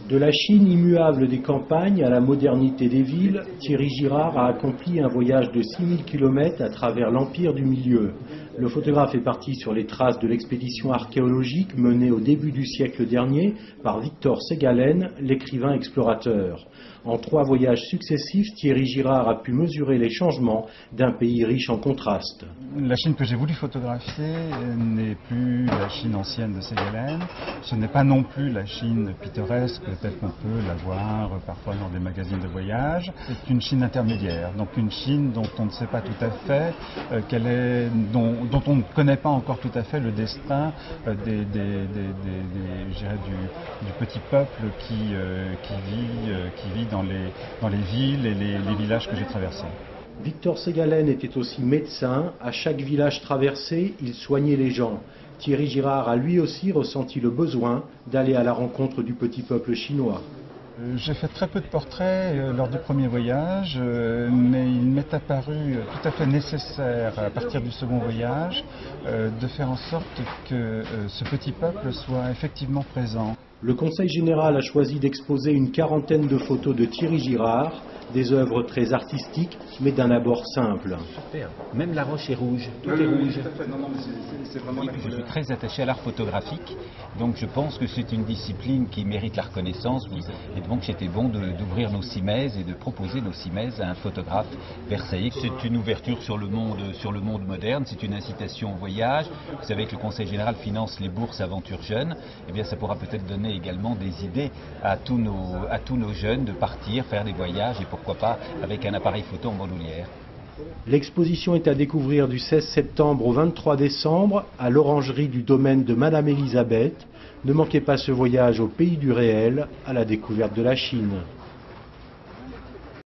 De la Chine immuable des campagnes à la modernité des villes, Thierry Girard a accompli un voyage de 6000 km à travers l'Empire du Milieu. Le photographe est parti sur les traces de l'expédition archéologique menée au début du siècle dernier par Victor Segalen, l'écrivain explorateur. En 3 voyages successifs, Thierry Girard a pu mesurer les changements d'un pays riche en contrastes. La Chine que j'ai voulu photographier n'est plus la Chine ancienne de Segalen. Ce n'est pas non plus la Chine pittoresque, peut-être qu'on peut la voir parfois dans des magazines de voyage. C'est une Chine intermédiaire, donc une Chine dont on ne sait pas tout à fait dont on ne connaît pas encore tout à fait le destin du petit peuple qui vit dans les villes et les villages que j'ai traversés. Victor Segalen était aussi médecin. À chaque village traversé, il soignait les gens. Thierry Girard a lui aussi ressenti le besoin d'aller à la rencontre du petit peuple chinois. J'ai fait très peu de portraits lors du premier voyage, mais il m'est apparu tout à fait nécessaire à partir du second voyage de faire en sorte que ce petit peuple soit effectivement présent. Le Conseil général a choisi d'exposer une 40aine de photos de Thierry Girard, des œuvres très artistiques, mais d'un abord simple. Super. Même la roche est rouge, tout est rouge. C'est vraiment je suis très attaché à l'art photographique, donc je pense que c'est une discipline qui mérite la reconnaissance, et donc c'était bon d'ouvrir nos cimaises et de proposer nos cimaises à un photographe versaillais. C'est une ouverture sur le monde moderne, c'est une incitation au voyage. Vous savez que le Conseil général finance les bourses Aventure Jeunes, et bien ça pourra peut-être donner également des idées à tous nos jeunes de partir, faire des voyages, et pourquoi pas avec un appareil photo en bandoulière. L'exposition est à découvrir du 16 septembre au 23 décembre à l'orangerie du domaine de Madame Elisabeth. Ne manquez pas ce voyage au pays du réel, à la découverte de la Chine.